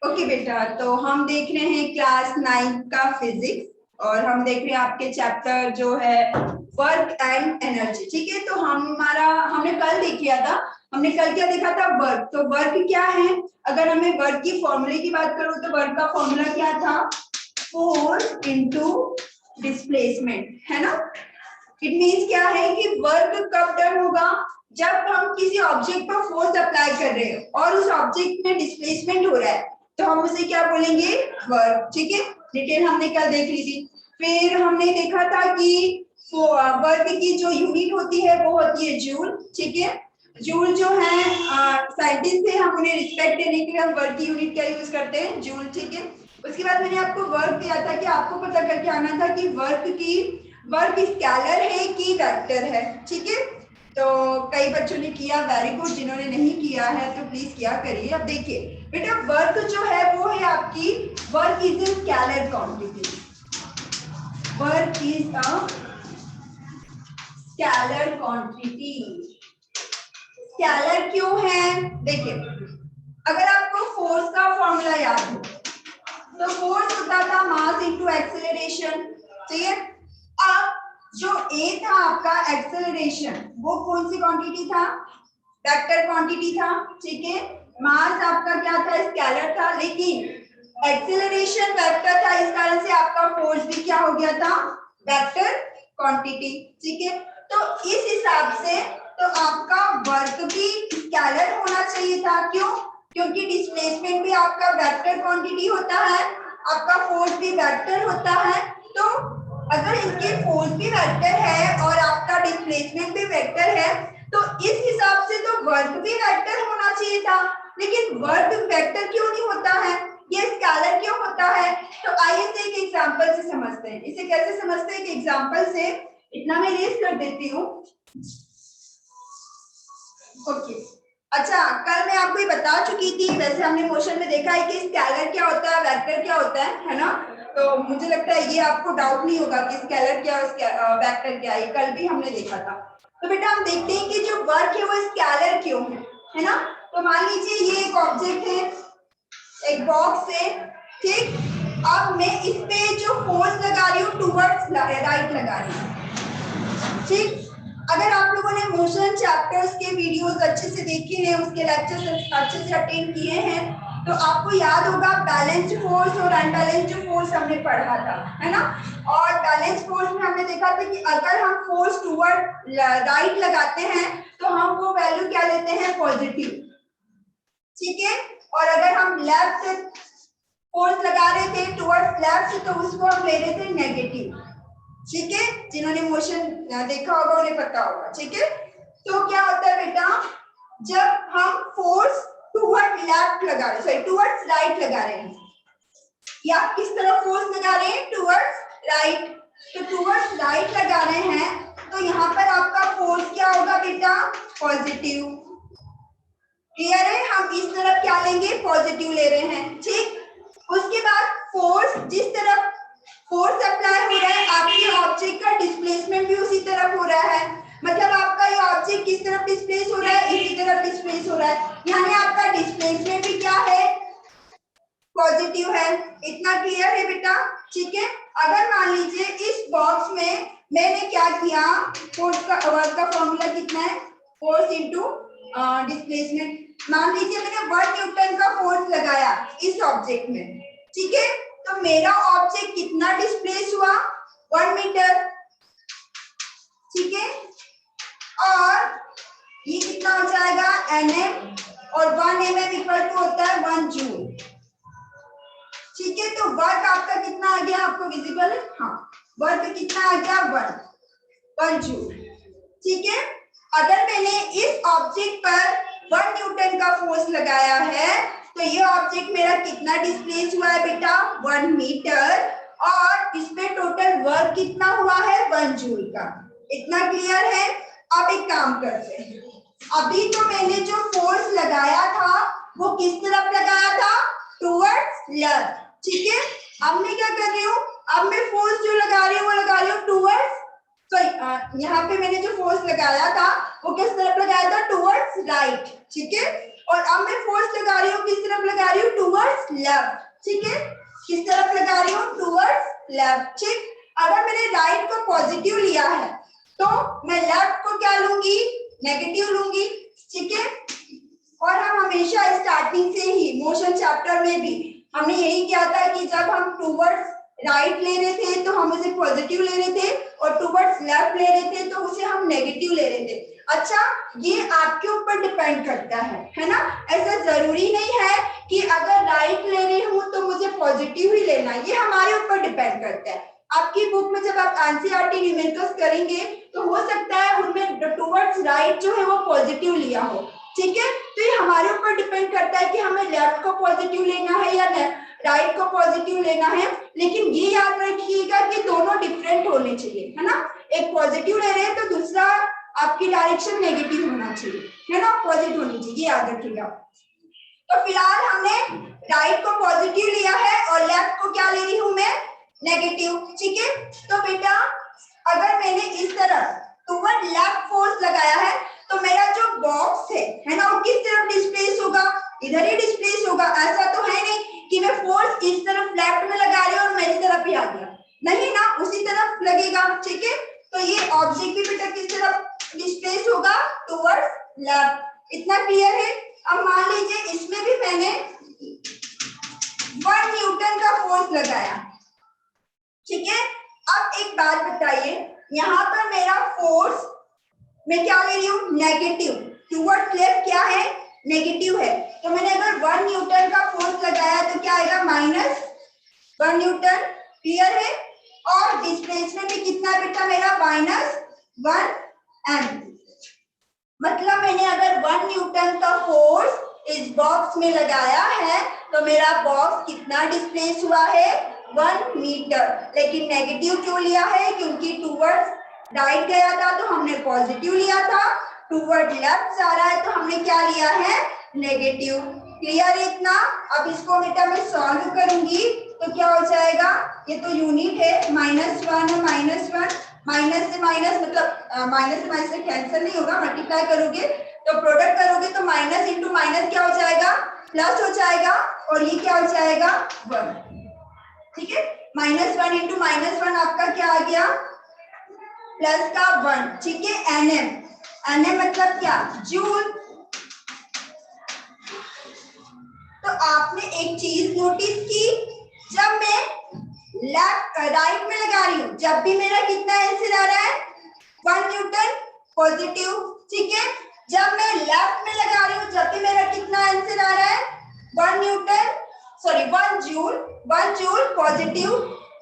Okay बेटा, तो हम देख रहे हैं क्लास 9 का फिजिक्स और हम देख रहे हैं आपके चैप्टर जो है वर्क एंड एनर्जी। ठीक है, तो हमने कल देख लिया था। हमने कल क्या देखा था? वर्क। तो वर्क क्या है? अगर हमें वर्क की फॉर्मूले की बात करूं तो वर्क का फॉर्मूला क्या था? फोर्स इनटू डिस्प्लेसमेंट, है ना। इट मींस क्या है कि वर्क कब डन होगा? जब हम किसी ऑब्जेक्ट पर फोर्स अप्लाई कर रहे हैं और उस ऑब्जेक्ट में डिस्प्लेसमेंट हो रहा है तो हम उसे क्या बोलेंगे? वर्क। ठीक है, डिटेल हमने कल देख ली थी। फिर हमने देखा था कि वर्क की जो यूनिट होती है वो होती है जूल। ठीक है, जूल जो है साइंटिस्ट से हम उन्हें रिस्पेक्ट देने के लिए हम वर्क की यूनिट क्या यूज करते हैं? जूल। ठीक है, उसके बाद मैंने आपको वर्क दिया था कि आपको पता करके आना था कि वर्क स्केलर है कि वेक्टर है। ठीक है, तो कई बच्चों ने किया, वेरी गुड। जिन्होंने नहीं किया है तो प्लीज किया करिए। अब देखिए बेटा, वर्क जो है वो है आपकी work is a scalar quantity. Work is a scalar quantity. Scalar क्यों है? देखिए, अगर आपको फोर्स का फॉर्मूला याद हो तो फोर्स होता था मास इनटू एक्सेलरेशन। ठीक है, अब जो ए था आपका एक्सेलरेशन, वो कौन सी क्वांटिटी था? वेक्टर क्वांटिटी था। ठीक है, मास आपका क्या था? स्केलर था, लेकिन एक्सेलरेशन वेक्टर था, इस कारण से आपका फोर्स भी क्या हो गया था? Vector quantity. ठीक है, तो इस हिसाब से तो आपका वर्क भी स्केलर होना चाहिए था। क्यों? क्योंकि डिस्प्लेसमेंट भी आपका वेक्टर क्वांटिटी होता है, आपका फोर्स भी वेक्टर होता है। तो अगर इनके फोर्स भी वेक्टर है और आपका डिस्प्लेसमेंट भी वेक्टर है तो इस हिसाब से तो वर्क भी वेक्टर होना चाहिए था। लेकिन वर्क वेक्टर क्यों नहीं होता है? ये स्केलर क्यों होता है? तो आइए से एक एग्जांपल से समझते हैं। इसे कैसे समझते हैं? एक एग्जांपल से। इतना मैं रेस कर देती हूँ। ओके, अच्छा, कल मैं आपको ये बता चुकी थी, वैसे हमने मोशन में देखा है कि स्केलर क्या होता है, वेक्टर क्या होता है ना। तो मुझे लगता है ये आपको डाउट नहीं होगा कि स्केलर क्या और वेक्टर क्या है, कल भी हमने देखा था। तो बेटा हम देखते हैं कि जो वर्क है वो स्केलर क्यों है ना। तो मान लीजिए ये एक ऑब्जेक्ट है, एक बॉक्स है। ठीक, अब मैं इस पे जो फोर्स लगा रही हूँ टुवर्ड्स राइट लगा रही हूँ। ठीक, अगर आप लोगों ने मोशन चैप्टर्स के वीडियोस अच्छे से देखे हैं, उसके लेक्चर्स अच्छे से अटेंड किए हैं, तो आपको याद होगा बैलेंस्ड फोर्स और अनबैलेंस्ड फोर्स हमने पढ़ा था, है ना। और बैलेंस्ड फोर्स में हमने देखा था कि अगर हम फोर्स टुवर्ड राइट लगाते हैं तो हम वो वैल्यू क्या लेते हैं? पॉजिटिव। ठीक है, और अगर हम लेफ्ट फोर्स लगा रहे थे टुवर्ड्स लेफ्ट तो उसको हम ले रहे थे नेगेटिव। ठीक है, जिन्होंने मोशन देखा होगा उन्हें पता होगा। ठीक है, तो क्या होता है बेटा, जब हम फोर्स टुवर्ड लेफ्ट लगा रहे, सॉरी टुवर्ड्स राइट लगा रहे हैं, या किस तरफ फोर्स लगा रहे हैं? Towards right. तो टुवर्ड्स राइट लगा रहे हैं तो यहाँ पर आपका फोर्स क्या होगा बेटा? पॉजिटिव। क्लियर है? हम इस तरफ क्या लेंगे? पॉजिटिव ले रहे हैं। ठीक, उसके बाद फोर्स जिस तरफ फोर्स अप्लाई हो रहा है आपके ऑब्जेक्ट का डिस्प्लेसमेंट भी उसी तरफ हो रहा है। मतलब आपका ये ऑब्जेक्ट किस तरफ डिस्प्लेस हो रहा है? इसी तरफ डिस्प्लेस हो रहा है, यानी आपका डिस्प्लेसमेंट भी क्या है? पॉजिटिव है। इतना क्लियर है बेटा? ठीक है, अगर मान लीजिए इस बॉक्स में मैंने क्या किया, फोर्स का वर्क का फॉर्मूला कितना है? Force into displacement. मान लीजिए मैंने 1 न्यूटन का फोर्स लगाया इस ऑब्जेक्ट में। ठीक है, तो मेरा ऑब्जेक्ट कितना डिस्प्लेस हुआ? 1 मीटर। ठीक है, और ये कितना हो जाएगा? nm, और 1 mm इक्वल टू होता है 1 जूल। ठीक है, तो वर्क आपका कितना आ गया? आपको विजिबल है? हाँ, वर्क कितना आ गया? 1 जूल। ठीक है, अगर मैंने इस ऑब्जेक्ट पर 1 न्यूटन का फोर्स लगाया है तो ये ऑब्जेक्ट मेरा कितना डिस्प्लेस हुआ है बेटा? 1 मीटर, और इसमें टोटल वर्क कितना हुआ है? 1 जूल का। इतना क्लियर है? अब एक काम करते हैं, अभी तो मैंने जो फोर्स लगाया था वो किस तरफ लगाया था? Towards left. ठीक है, अब मैं क्या कर रही हूँ? अब मैं फोर्स जो लगा रही हूँ वो लगा रही हूँ टुवर्ड्स, सॉरी यहाँ पे मैंने जो फोर्स लगाया था वो किस तरफ लगाया था? Towards right. ठीक है, और अब मैं फोर्स लगा रही हूँ, किस तरफ लगा रही हूँ, टूवर्ड्स लेफ्ट, ठीक है, किस तरफ लगा रही हूँ, टूवर्ड्स लेफ्ट, ठीक। अगर मैंने राइट को पॉजिटिव लिया है तो मैं लेफ्ट को क्या लूंगी, नेगेटिव लूंगी, ठीक है। और हम हमेशा स्टार्टिंग से ही मोशन चैप्टर में भी हमने यही किया था कि जब हम टूवर्ड्स राइट ले रहे थे तो हम उसे पॉजिटिव ले रहे थे और टूवर्ड्स लेफ्ट ले रहे थे तो उसे हम नेगेटिव ले रहे थे। अच्छा, ये आपके ऊपर डिपेंड करता है ना। ऐसा जरूरी नहीं है कि अगर राइट ले रही हूँ तो मुझे पॉजिटिव ही लेना है, ये हमारे ऊपर डिपेंड करता है। आपकी बुक में जब आप एनसीईआरटी न्यूमेरिकल्स करेंगे तो हो सकता है उनमें टूवर्ड्स राइट जो है वो पॉजिटिव लिया हो, ठीक है। तो ये हमारे ऊपर डिपेंड करता है कि हमें लेफ्ट को पॉजिटिव लेना है या राइट को पॉजिटिव लेना है। लेकिन ये याद रखिएगा कि दोनों डिफरेंट होने चाहिए, है ना। एक पॉजिटिव ले रहे हैं तो दूसरा आपकी डायरेक्शन नेगेटिव होना चाहिए, है ना, पॉजिटिव होनी चाहिए, याद रखिएगा। तो फिलहाल हमने राइट को पॉजिटिव लिया है और लेफ्ट को क्या ले रही हूं मैं, नेगेटिव, ठीक है। तो बेटा अगर मैंने इस तरह टुवर्ड लेफ्ट फोर्स लगाया है तो मेरा जो बॉक्स है ना, वो किस तरफ डिस्प्लेस होगा, इधर ही डिस्प्लेस होगा। ऐसा तो है नहीं कि मैं फोर्स इस तरफ लेफ्ट में लगा रही हूँ और मेरी तरफ ही आ गया, नहीं ना, उसी तरफ लगेगा, ठीक है। तो ये ऑब्जेक्ट भी बेटा किस तरफ डिस्प्लेस होगा, टुवर्ड लेफ्ट। इतना क्लियर है। अब मान लीजिए इसमें भी मैंने 1 न्यूटन का फोर्स लगाया, ठीक है। अब एक बात बताइए, यहाँ पर मेरा फोर्स मैं क्या ले रही हूँ, नेगेटिव, टुवर्ड्स लेफ्ट क्या है, नेगेटिव है। तो मैंने अगर 1 न्यूटन का फोर्स लगाया तो क्या आएगा, -1 न्यूटन, क्लियर है। और डिस्प्लेसमेंट भी कितना बेटा मेरा, -1 m। मतलब मैंने अगर 1 न्यूटन का फोर्स इस बॉक्स में लगाया है तो मेरा बॉक्स कितना डिस्प्लेस हुआ है, 1 मीटर। लेकिन नेगेटिव क्यों लिया है, क्योंकि टूवर्ड्स राइट गया था तो हमने पॉजिटिव लिया था, टूवर्ड लेफ्ट जा रहा है तो हमने क्या लिया है, नेगेटिव। क्लियर है इतना। अब इसको बेटा मैं सॉल्व करूंगी तो क्या हो जाएगा, ये तो यूनिट है, -1 और -1, माइनस से माइनस मतलब माइनस से माइनस से कैंसिल नहीं होगा, मल्टीप्लाई करोगे तो प्रोडक्ट करोगे तो माइनस इंटू माइनस क्या हो जाएगा, प्लस हो जाएगा, और ये क्या हो जाएगा, 1, ठीक है। -1 इंटू -1 आपका क्या आ गया, प्लस का 1, ठीक है। एनएम मतलब क्या, जूल। तो आपने एक चीज नोटिस की, जब मैं लेफ्ट राइट में लगा रही हूँ जब भी मेरा कितना आंसर आ रहा है, 1 न्यूटन पॉजिटिव, ठीक है। जब मैं लेफ्ट में लगा रही हूँ जब भी मेरा कितना आंसर आ रहा है, 1 न्यूटन, सॉरी 1 जूल पॉजिटिव,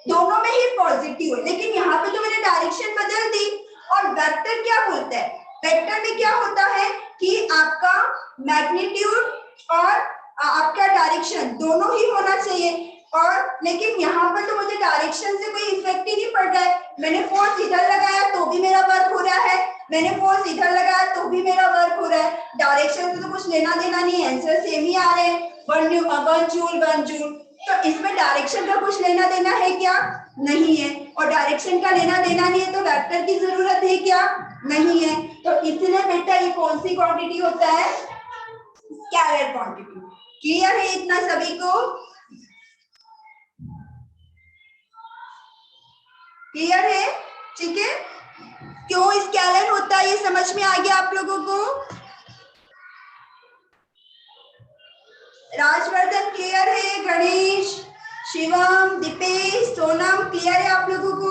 दोनों में ही पॉजिटिव है। लेकिन यहाँ पे तो मैंने डायरेक्शन बदल दी। और वेक्टर क्या बोलता है, वेक्टर में क्या होता है कि आपका मैग्नीट्यूड और आपका डायरेक्शन दोनों ही होना चाहिए। और लेकिन यहाँ पर तो मुझे डायरेक्शन से कोई इफेक्ट ही नहीं पड़ रहा है। मैंने फोर्स इधर लगाया तो भी मेरा वर्क हो रहा है, मैंने फोर्स इधर लगाया तो भी मेरा वर्क हो रहा है। डायरेक्शन से तो कुछ लेना देना नहीं है, आंसर सेम ही आ रहे हैं, 1 जूल। तो इसमें डायरेक्शन का कुछ लेना देना है क्या, नहीं है। और डायरेक्शन का लेना देना नहीं है तो वेक्टर की जरूरत है क्या, नहीं है। तो इसलिए बेटा ये कौन सी क्वांटिटी होता है, स्केलर क्वांटिटी। क्लियर है इतना सभी को, क्लियर है, ठीक है। क्यों स्केलर होता है ये समझ में आ गया आप लोगों को, राजवर्धन क्लियर है, गणेश, शिवम, दीपेश, सोनम क्लियर है आप लोगों को,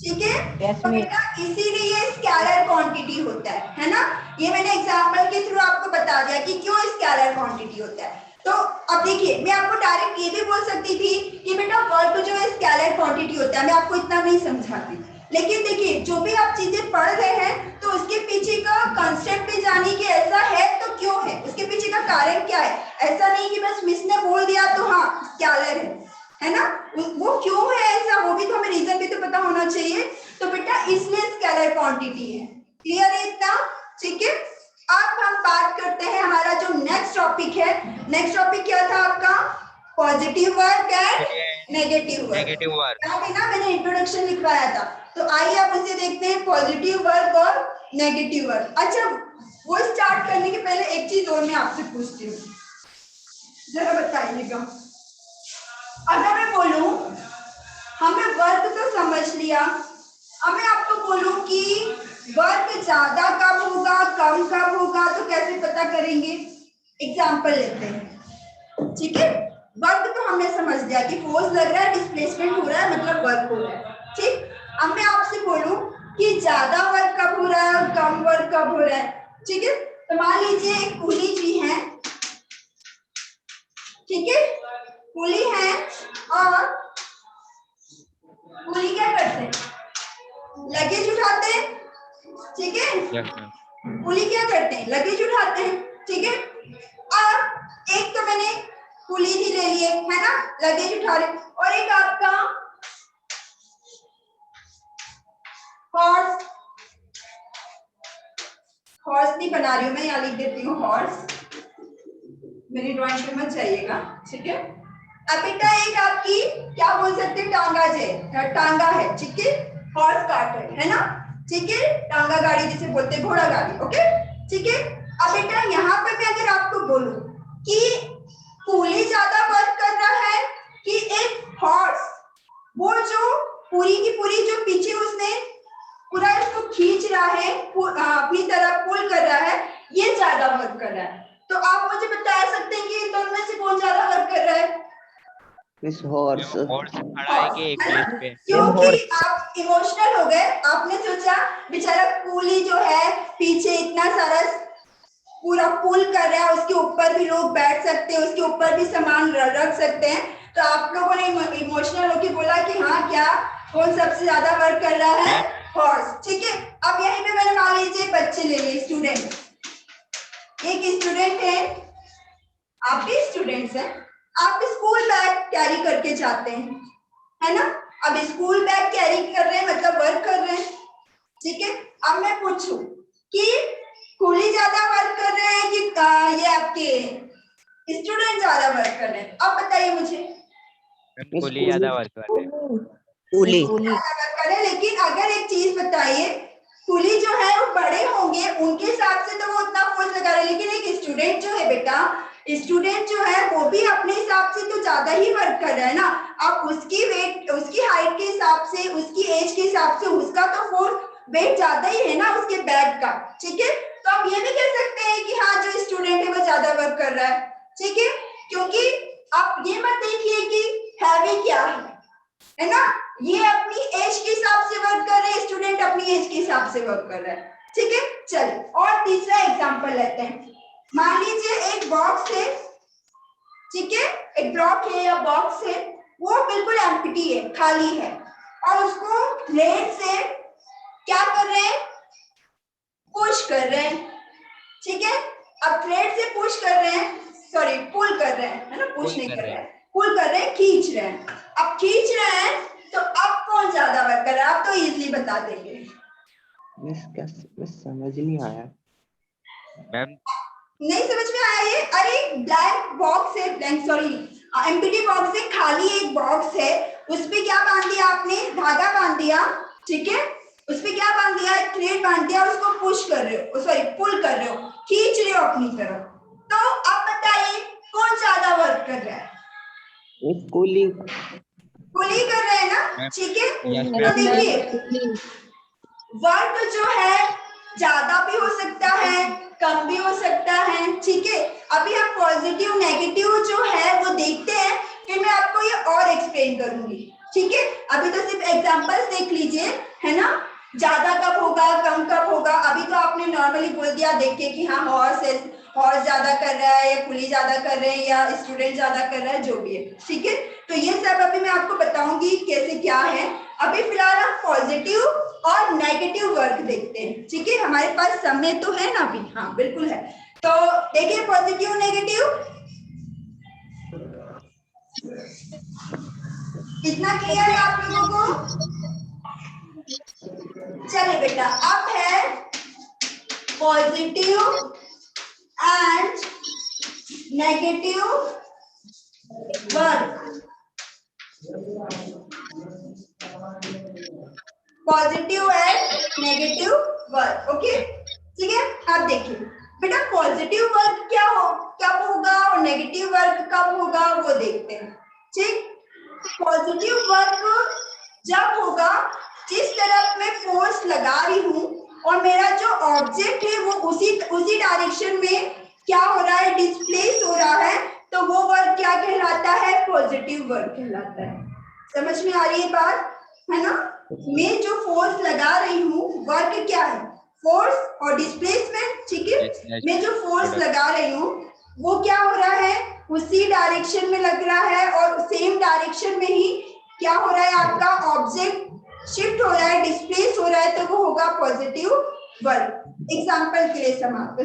ठीक है। तो बेटा इसीलिए स्केलर क्वांटिटी होता है ना। ये मैंने एग्जांपल के थ्रू आपको बता दिया कि क्यों स्केलर क्वांटिटी होता है। तो अब देखिए, मैं आपको डायरेक्ट ये भी बोल सकती थी कि बेटा वर्क जो है स्केलर क्वांटिटी होता है, मैं आपको इतना नहीं समझाती। लेकिन देखिए, जो भी आप चीजें पढ़ रहे हैं तो उसके पीछे का कंसेप्ट पे जाने की ऐसा है तो क्यों है, उसके पीछे का कारण क्या है। ऐसा नहीं कि बस मिस ने बोल दिया तो हाँ स्केलर है ना, वो क्यों है ऐसा, वो भी तो हमें रीजन भी तो पता होना चाहिए। तो बेटा इसलिए स्केलर क्वांटिटी है। क्लियर है इतना, ठीक है। अब हम बात करते हैं, हमारा जो नेक्स्ट टॉपिक है, नेक्स्ट टॉपिक क्या था आपका, positive work and negative work. याद है ना, मैंने इंट्रोडक्शन लिखवाया था। तो आइए आप उसे देखते हैं, पॉजिटिव वर्क और नेगेटिव वर्क। अच्छा, वो स्टार्ट करने के पहले एक चीज चीज और मैं आपसे पूछती हूँ, जरा बताइएगा। अगर मैं बोलूं हमें वर्क तो समझ लिया, अब मैं आपको बोलूं कि वर्क ज्यादा कब होगा कम कब होगा तो कैसे पता करेंगे? एग्जाम्पल लेते हैं, ठीक है। वर्क तो हमने समझ लिया कि फोर्स लग रहा है, डिस्प्लेसमेंट हो रहा है, मतलब वर्क हो रहा है, ठीक। अब मैं आपसे बोलूं कि ज्यादा वर्क कब हो रहा है और कम वर्क कब हो रहा है, ठीक है। तो मान लीजिए एक पुली जी है, ठीक है, पुली है और पुली क्या करते हैं? लगेज उठाते हैं, ठीक है। Yes ma'am. पुली क्या करते हैं? लगेज उठाते हैं, ठीक है। अब एक तो मैंने पुली ही ले लिए, है ना, लगेज उठा रहे, और एक आपका हॉर्स, हॉर्स नहीं बना रही हूं मैं, यहाँ लिख देती हूँ हॉर्स, मेरी ड्राइंग पे मत जाइएगा, ठीक है। अब बेटा एक आपकी क्या बोल सकते हैं, टांगा है, टांगा है, ठीक है, हॉर्स कार्ट है ना, ठीक है, टांगा गाड़ी जिसे बोलते हैं, घोड़ा गाड़ी, ओके, ठीक है। अब बेटा यहाँ पे मैं अगर आपको बोलूं कि पुली ज्यादा वर्क कर रहा है कि एक हॉर्स, वो जो पूरी की पूरी जो पीछे उसने पूरा इसको खींच रहा है, अपनी तरफ पुल कर रहा है, ये ज्यादा वर्क कर रहा है। तो आप मुझे बता सकते हैं कि दोनों में से कौन ज्यादा वर्क कर रहा है? Miss horse. हॉर्स खड़ा है कि एक प्लेस पे? क्योंकि आप इमोशनल हो गए, आपने सोचा बेचारा कूली जो है पीछे इतना सारा पूरा पुल कर रहा है, उसके ऊपर भी लोग बैठ सकते हैं, उसके ऊपर भी सामान रख सकते हैं, तो आप लोगों ने इमोशनल होकर बोला कि हाँ क्या कौन सबसे ज्यादा वर्क कर रहा है? हॉर्स, ठीक है। अब यहीं पे मैंने मान लीजिए बच्चे ले लिए, स्टूडेंट, एक स्टूडेंट है, आप भी स्टूडेंट्स हैं, आप स्कूल बैग कैरी करके जाते हैं, है ना। अब स्कूल बैग कैरी कर रहे हैं मतलब वर्क कर रहे हैं, ठीक है। अब मैं पूछूं कि कूली ज्यादा वर्क कर रहे हैं कि ये आपके स्टूडेंट ज्यादा वर्क कर रहे हैं? अब बताइए मुझे। कूली ज्यादा वर्क कर रहे हैं। कूली ज्यादा वर्क कर रहे हैं, लेकिन अगर एक चीज बताइए, कूली जो है वो बड़े होंगे, उनके हिसाब से तो वो उतना फोर्स लगा रहे हैं, लेकिन एक स्टूडेंट जो है बेटा, स्टूडेंट जो है वो भी अपने हिसाब से तो ज्यादा ही वर्क कर रहा है ना। आप उसकी वेट, उसकी हाइट के हिसाब से, उसकी एज के हिसाब से उसका तो फोर्स वेट ज्यादा ही है ना उसके बैग का, ठीक है। तो आप ये भी कह सकते हैं कि हाँ जो स्टूडेंट है वो ज्यादा वर्क कर रहा है, ठीक है। क्योंकि आप ये मत देखिए कि हैवी क्या है ना, ये अपनी एज के हिसाब से वर्क कर रहे हैं, स्टूडेंट अपनी एज के हिसाब से वर्क कर रहा है, ठीक है। चलिए और तीसरा एग्जांपल लेते हैं। मान लीजिए एक बॉक्स है, ठीक है, एक ब्लॉक है या बॉक्स है, वो बिल्कुल एम्प्टी है, खाली है, और उसको ब्लेड से क्या कर रहे हैं? पुश कर रहे हैं, ठीक है। अब थ्रेड से पुश कर रहे हैं, सॉरी पुल कर रहे हैं, है ना, पुश नहीं कर रहे हैं, पुल कर रहे हैं, खींच रहे हैं। अब खींच रहे हैं तो अब कौन ज्यादा वर्क कर रहा है? आप तो इजीली बता देंगे। मिस समझ नहीं आया मैम। नहीं समझ में आया ये? अरे ब्लैंक बॉक्स है, ब्लैंक सॉरी एम्प्टी बॉक्स है, खाली एक बॉक्स है, उस पे क्या बांध दिया आपने? धागा बांध दिया, ठीक है। उस पे क्या बांध दिया? एक थ्रेड बांध दिया, उसको पुश कर रहे हो, सॉरी पुल कर रहे हो, खींच रहे हो अपनी तरफ। तो अब बताइए कौन ज्यादा वर्क कर रहा है? कूली पुली कर रहे हैं ना, ठीक है। यस तो मैम। देखिए वर्क जो है ज्यादा भी हो सकता है, कम भी हो सकता है, ठीक है। अभी हम पॉजिटिव नेगेटिव जो है वो देखते हैं, फिर मैं आपको ये और एक्सप्लेन करूंगी, ठीक है। अभी तो सिर्फ एग्जांपल्स देख लीजिए, है ना, ज्यादा कब होगा कम कब होगा। अभी तो आपने नॉर्मली बोल दिया देख के कि हाँ हॉर्स ज्यादा कर रहा है या पुली ज्यादा कर रहे हैं या स्टूडेंट ज्यादा कर रहा है, जो भी है, ठीक है। तो ये सब अभी मैं आपको बताऊंगी कैसे क्या है। अभी फिलहाल हम पॉजिटिव और नेगेटिव वर्क देखते हैं, ठीक है। हमारे पास समय तो है ना अभी? हाँ बिल्कुल है। तो देखिए पॉजिटिव नेगेटिव, कितना क्लियर है आप लोगों को? चलिए बेटा अब है positive and negative work. Positive and negative work, okay, ठीक है। अब देखिए बेटा पॉजिटिव वर्क क्या वर्क कब होगा वो देखते हैं। ठीक, पॉजिटिव वर्क जब होगा जिस तरफ मैं फोर्स लगा रही हूँ और मेरा जो ऑब्जेक्ट है वो उसी डायरेक्शन में क्या हो रहा है, डिस्प्लेस हो रहा है, तो वो वर्क क्या कहलाता है, पॉजिटिव वर्क कहलाता है। समझ में आ रही है बात, है ना? मैं जो फोर्स लगा रही हूँ, वर्क क्या है, फोर्स और डिस्प्लेसमेंट। ठीक है, मैं जो फोर्स लगा रही हूँ वो क्या हो रहा है, उसी डायरेक्शन में लग रहा है और सेम डायरेक्शन में ही क्या हो रहा है, आपका ऑब्जेक्ट शिफ्ट हो रहा है, डिस्प्लेस हो रहा है, तो वो होगा पॉजिटिव वर्क। एग्जांपल के लिए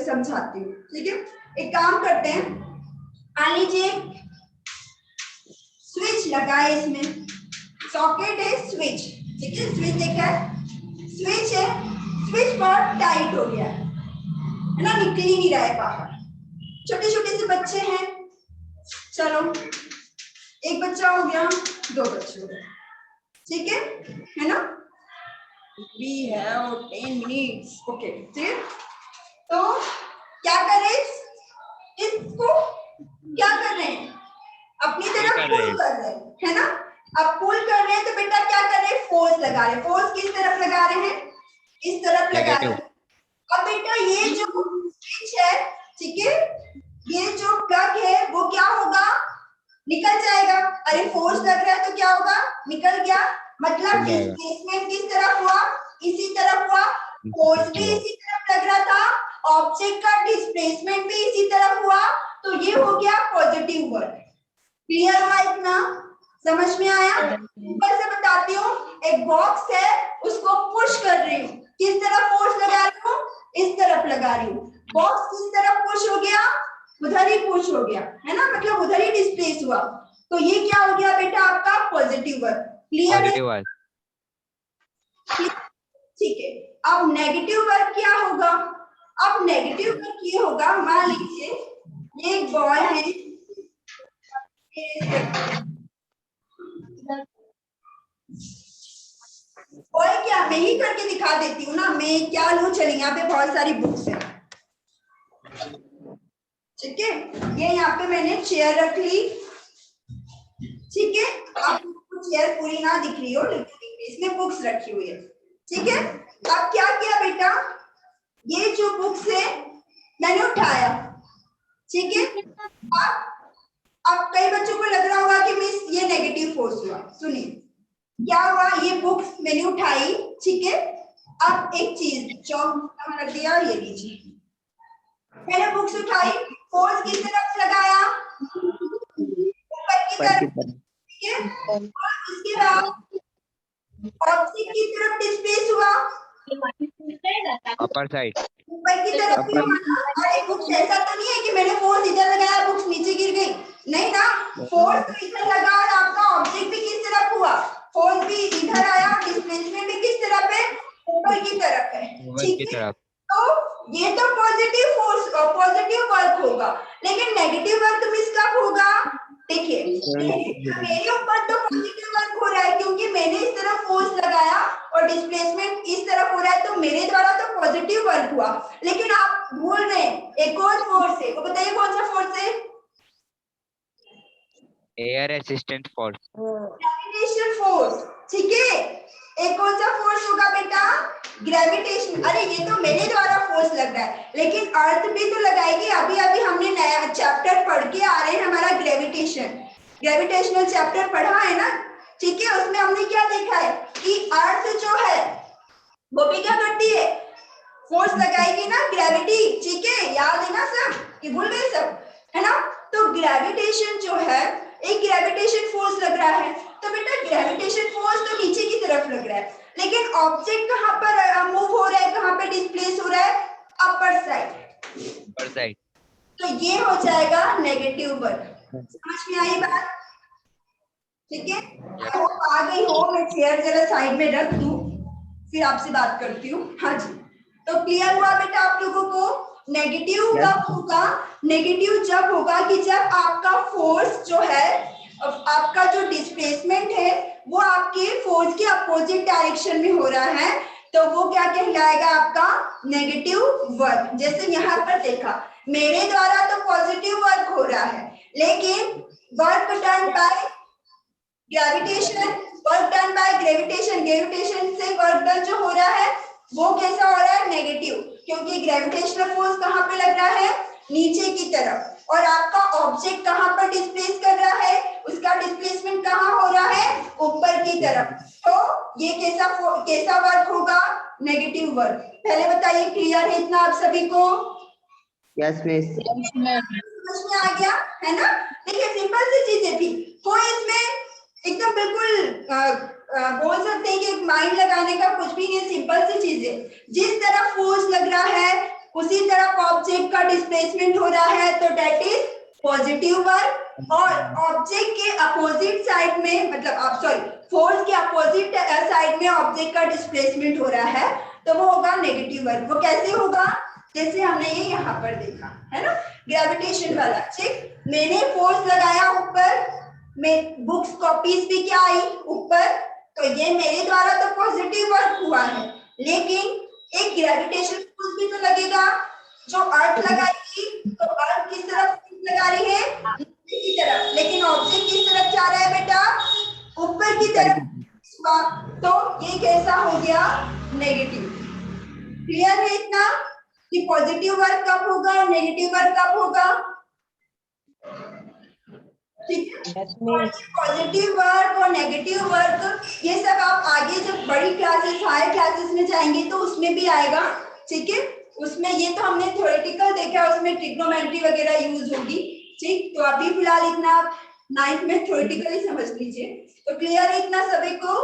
समझाती हूँ। ठीक है, एक काम करते हैं, मान लीजिए स्विच लगा है, इसमें सॉकेट है, स्विच। ठीक है, स्विच देखा है, स्विच है, स्विच बहुत टाइट हो गया है ना, निकल ही नहीं रहा है बाहर। छोटे छोटे से बच्चे हैं, चलो एक बच्चा हो गया, दो बच्चे हो गए, ठीक है ना? We have 10 minutes. Okay, ठीक, तो क्या करें, इसको क्या कर रहे हैं, अपनी तरफ पुल कर रहे हैं, है ना? अब पुल कर रहे हैं तो बेटा क्या कर रहे हैं, फोर्स लगा रहे हैं। फोर्स किस तरफ लगा रहे हैं, इस तरफ लगा रहे हैं। अब बेटा ये जो स्विच है, ठीक है, ये जो प्लग है वो क्या होगा, निकल जाएगा। अरे फोर्स लग रहा है तो क्या होगा, निकल गया, मतलब डिस्प्लेसमेंट किस तरफ हुआ, इसी तरफ हुआ। फोर्स भी इसी तरफ लग रहा था, ऑब्जेक्ट का डिस्प्लेसमेंट भी इसी तरफ हुआ, तो ये हो गया पॉजिटिव वर्क। क्लियर हुआ इतना, समझ में आया? ऊपर से बताती हूँ, एक बॉक्स है, उसको पुश कर रही हूँ, किस तरफ फोर्स लगा रही हूँ, इस तरफ लगा रही हूँ। बॉक्स किस तरफ पुश हो गया, उधर ही पुश हो गया, है ना, मतलब उधर ही डिस्प्लेस हुआ, तो ये क्या हो गया बेटा, आपका पॉजिटिव वर्क। क्लियर है? ठीक है, अब नेगेटिव वर्क क्या होगा, अब नेगेटिव वर्क ये होगा, मान लीजिए ये एक बॉय है, बॉय क्या, मैं ही करके दिखा देती हूँ ना, मैं क्या लूँ, चलिए यहाँ पे बहुत सारी बुक्स है, ठीक है, ये यहाँ पे मैंने चेयर रख ली, ठीक है, आपको चेयर पूरी ना दिख रही हो लेकिन इसमें बुक्स रखी हुई है, ठीक है। अब क्या किया बेटा, ये जो बुक्स है मैंने उठाया, ठीक है। अब कई बच्चों को लग रहा होगा कि मिस ये नेगेटिव फोर्स हुआ, सुनिए क्या हुआ, ये बुक्स मैंने उठाई, ठीक है। अब एक चीज चौक रख दिया, ये लीजिए, मैंने बुक्स उठाई, फोर्स किस तरफ लगाया, ऊपर की तरफ, ठीक है, और इसके बाद ऑब्जेक्ट की तरफ डिस्प्लेस हुआ, अपर साइड, ऊपर की तरफ भी हुआ। अरे बुक्स ऐसा तो नहीं है कि मैंने फोर्स इधर लगाया बुक्स नीचे गिर गई, नहीं ना, फोर्स तो इधर लगा और आपका ऑब्जेक्ट भी किस तरफ हुआ, फोर्स भी इधर आया, डिस्प्लेसमेंट भी किस तरफ है, ऊपर की तरफ है, ठीक है। तो ये तो पॉजिटिव फोर्स पॉजिटिव वर्क होगा, लेकिन नेगेटिव वर्क मिस कब होगा, देखिए मेरे ऊपर तो पॉजिटिव वर्क हो रहा है क्योंकि मैंने इस तरफ फोर्स लगाया और डिस्प्लेसमेंट इस तरफ हो रहा है, तो मेरे द्वारा तो पॉजिटिव वर्क हुआ। लेकिन आप भूल रहे हैं एक और फोर्स है, वो बताइए कौन सा फोर्स है, air resistant force, gravitation force, ठीक है। एक कौन सा फोर्स होगा बेटा, ग्रेविटेशन। अरे ये तो मेरे द्वारा फोर्स लग रहा है, लेकिन अर्थ भी तो लगाएगी। अभी अभी हमने नया चैप्टर पढ़ के आ रहे हैं, हमारा ग्रेविटेशनल चैप्टर पढ़ा है ना, ठीक है। उसमें हमने क्या देखा है कि अर्थ जो है वो भी क्या करती है, फोर्स लगाएगी ना, ग्रेविटी, ठीक है, याद है ना सब, कि भूल गए सब, है ना। तो ग्रेविटेशन जो है, एक ग्रेविटेशन फोर्स लग रहा है, तो बेटा ग्रेविटेशन फोर्स तो नीचे की तरफ लग रहा है, लेकिन ऑब्जेक्ट कहां पर मूव हो रहा है, कहां पे डिस्प्लेस हो रहा है, अपर साइड, तो ये हो जाएगा नेगेटिव वर्क। समझ में आई बात, ठीक है। आ गई हो, मैं चेयर जरा साइड में रख दूं, फिर आपसे बात करती हूँ। हाँ जी, तो क्लियर हुआ बेटा आप लोगों को। नेगेटिव कब होगा, नेगेटिव जब होगा कि जब आपका फोर्स जो है, आपका जो डिस्प्लेसमेंट है वो आपके फोर्स के अपोजिट डायरेक्शन में हो रहा है, तो वो क्या कहलाएगा, आपका नेगेटिव वर्क। जैसे यहाँ पर देखा, मेरे द्वारा तो पॉजिटिव वर्क हो रहा है, लेकिन work done by gravitation, work done by gravitation, gravitation से वर्क डन जो हो रहा है वो कैसा हो रहा है, नेगेटिव, क्योंकि ग्रेविटेशनल फोर्स कहाँ पे लग रहा है, नीचे की तरफ, और आपका ऑब्जेक्ट कहाँ पर डिस्प्लेस कर रहा है, उसका डिस्प्लेसमेंट कहाँ हो रहा है, ऊपर की तरफ। तो ये कैसा वर्क होगा, नेगेटिव वर्क। पहले बताइए, क्लियर है इतना आप सभी को? Yes miss. समझ में आ गया है ना? देखिए सिंपल सी चीजें थी, कोई इसमें एकदम बिल्कुल बोल सकते हैं कि माइंड लगाने का कुछ भी नहीं, सिंपल सी चीजें। जिस तरह फोर्स लग रहा है उसी तरह ऑब्जेक्ट का डिस्प्लेसमेंट हो रहा है, तो दैट इज पॉजिटिव वर्क। और ऑब्जेक्ट के अपोजिट साइड में, मतलब आप सॉरी, फोर्स के अपोजिट साइड में ऑब्जेक्ट का डिस्प्लेसमेंट हो रहा है, तो वो होगा नेगेटिव वर्क। वो कैसे होगा, जैसे हमने ये यहाँ पर देखा है ना, ग्रेविटेशन वाला। ठीक, मैंने फोर्स लगाया ऊपर, में बुक्स कॉपीज भी क्या आई ऊपर, तो ये मेरे द्वारा तो पॉजिटिव वर्क हुआ है, लेकिन एक ग्रेविटेशन फोर्स भी तो लगेगा। जो अर्थ लगाएगी तो अर्थ किस तरफ लगा रही है, नीचे की तरफ, लेकिन ऑब्जेक्ट किस तरफ जा रहा है बेटा, ऊपर की तरफ। तो ये कैसा हो गया, नेगेटिव। क्लियर है इतना कि पॉजिटिव वर्क कब होगा और नेगेटिव वर्क कब होगा? ठीक है, पॉजिटिव वर्क और नेगेटिव वर्क ये सब आप आगे जब बड़ी क्लासेस, हायर क्लासेस में जाएंगे तो उसमें भी आएगा। ठीक है, उसमें ये तो हमने थ्योरेटिकल देखा, उसमें ट्रिग्नोमेट्री वगैरह यूज होगी। ठीक, तो अभी फिलहाल इतना आप 9th में थ्योरेटिकली समझ लीजिए। तो क्लियर है इतना सभी को?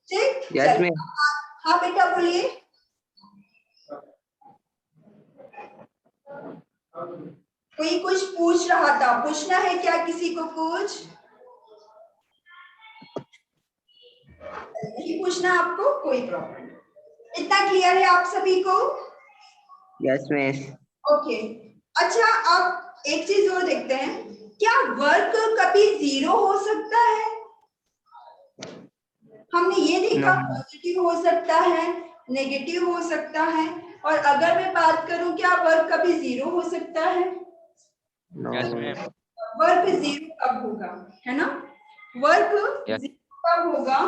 ठीक, हाँ बेटा बोलिए। कोई कुछ पूछ रहा था, पूछना है क्या किसी को कुछ? नहीं पूछना आपको, कोई प्रॉब्लम। इतना क्लियर है आप सभी को? Yes miss. ओके, अच्छा अब एक चीज और देखते हैं, क्या वर्क कभी जीरो हो सकता है? हमने ये देखा पॉजिटिव हो सकता है, नेगेटिव हो सकता है, और अगर मैं बात करूं क्या वर्क कभी जीरो हो सकता है? वर्क जीरो कब होगा, है ना? वर्क जीरो कब होगा?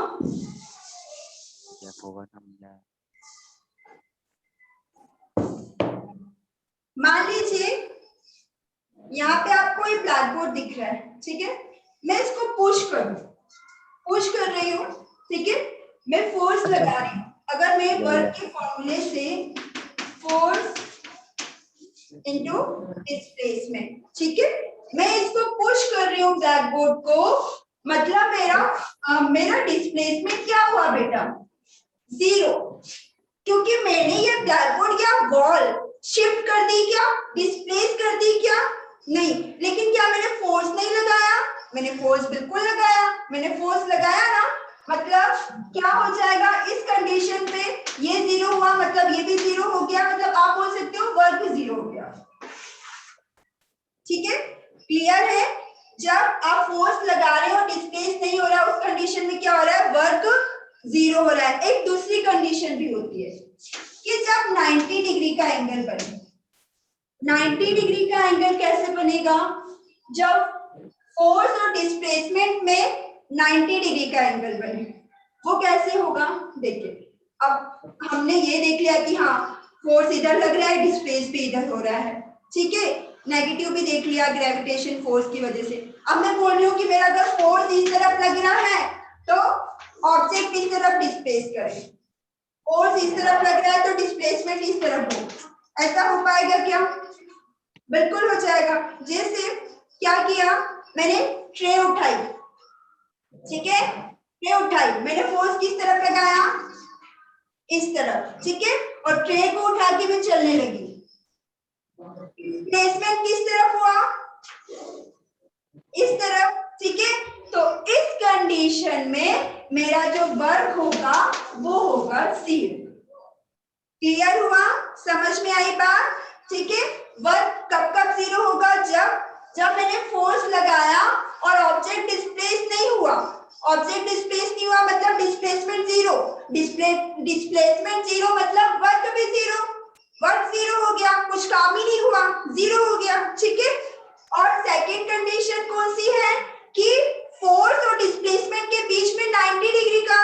मान लीजिए यहाँ पे आपको ये ब्लैक बोर्ड दिख रहा है, ठीक है, मैं इसको पुश कर रही हूँ, ठीक है, मैं फोर्स लगा रही हूँ। अगर मैं वर्क के फॉर्मूले से फोर्स इनटू डिस्प्लेसमेंट, ठीक है, मैं इसको पुश कर रही हूँ ब्लैक बोर्ड को, मतलब मेरा डिस्प्लेसमेंट क्या हुआ बेटा, जीरो, क्योंकि मैंने ये ब्लैक बोर्ड या वॉल शिफ्ट कर दी क्या, डिस्प्लेस कर दी क्या, नहीं, लेकिन क्या मैंने फोर्स नहीं लगाया? मैंने फोर्स बिल्कुल लगाया, मैंने फोर्स लगाया ना, मतलब क्या हो जाएगा इस कंडीशन पे, ये जीरो हुआ मतलब ये भी जीरो हो गया, मतलब आप बोल सकते हो वर्क जीरो हो गया। ठीक है, क्लियर है? जब आप फोर्स लगा रहे हो डिस्प्लेस नहीं हो रहा, उस कंडीशन में क्या हो रहा है, वर्क जीरो हो रहा है। एक दूसरी कंडीशन भी होती है कि जब 90 डिग्री का एंगल बने, 90 डिग्री का एंगल कैसे बनेगा, जब फोर्स और डिस्प्लेसमेंट में 90 डिग्री का एंगल बने, वो कैसे होगा? देखिए, अब हमने ये देख लिया कि हाँ फोर्स इधर लग रहा है, डिस्प्लेस भी इधर हो रहा है, ठीक है, नेगेटिव भी देख लिया ग्रेविटेशन फोर्स की वजह से। अब मैं बोल रही हूँ कि मेरा अगर फोर्स इस तरफ लग रहा है तो ऑब्जेक्ट इस तरफ डिस्प्लेस करे, फोर्स इस तरफ लग रहा है तो डिस्प्लेसमेंट इस तरफ हो, ऐसा हो पाएगा क्या? बिल्कुल हो जाएगा। जैसे क्या किया, मैंने ट्रे उठाई, ठीक है, ट्रे उठाई, मैंने फोर्स किस तरफ लगाया, इस तरफ, ठीक है, और ट्रे को उठा के मैं चलने लगी, डिस्प्लेसमेंट किस तरफ हुआ, इस तरफ, ठीक है, तो इस कंडीशन में मेरा जो वर्क होगा वो होगा जीरो। क्लियर हुआ, समझ में आई बात? ठीक है, वर्क कब कब जीरो होगा, जब मैंने फोर्स लगाया और ऑब्जेक्ट डिस्प्लेस नहीं हुआ, ऑब्जेक्ट डिस्प्लेस नहीं हुआ मतलब डिस्प्लेसमेंट जीरो, डिस्प्लेसमेंट जीरो मतलब वर्क भी जीरो, वर्क जीरो हो गया, कुछ काम ही नहीं हुआ। जीरो हो गया, ठीक है। और सेकंड कंडीशन कौन सी है कि फोर्स और डिस्प्लेसमेंट के बीच में 90 डिग्री का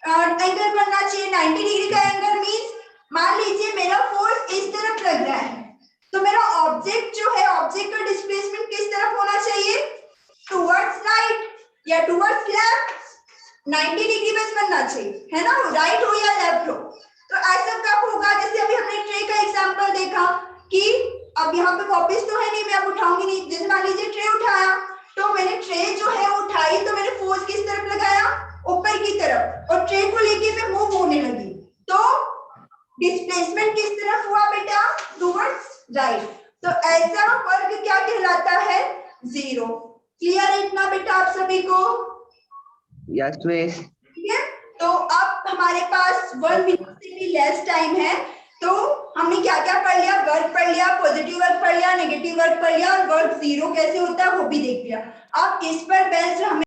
एंगल बनना चाहिए। 90 डिग्री का एंगल मींस मान लीजिए मेरा फोर्स इस तरफ लग रहा है, तो मेरा ऑब्जेक्ट जो है, ऑब्जेक्ट का डिस्प्लेसमेंट किस तरफ होना चाहिए, टुवर्ड्स राइट या टुवर्ड्स लेफ्ट। 90 डिग्री बस बनना चाहिए, है ना, राइट हो या लेफ्ट हो। तो ऐसा कब होगा, जैसे अभी हमने ट्रे का एग्जांपल देखा कि अब यहाँ पे वापस तो है नहीं, मैं अब उठाऊंगी नहीं। जैसे मान लीजिए ट्रे उठाया, तो मैंने ट्रे जो है उठाई, तो मैंने फोर्स किस तरफ लगाया, ऊपर की तरफ, और ट्रे को लेके मैं मूव होने लगी, तो डिस्प्लेसमेंट किस तरफ हुआ बेटा, टुवर्ड्स राइट। तो ऐसा वर्ग क्या कहलाता है, जीरो। क्लियर है इतना बेटा आप सभी को? Yes, miss. ठीक है। तो अब हमारे पास 1 मिनट से भी लेस टाइम है, तो हमने क्या क्या पढ़ लिया, वर्ग पढ़ लिया, पॉजिटिव वर्ग पढ़ लिया, नेगेटिव वर्ग पढ़ लिया, और वर्ग जीरो कैसे होता है वो भी देख लिया। अब इस पर बेस्ड हमें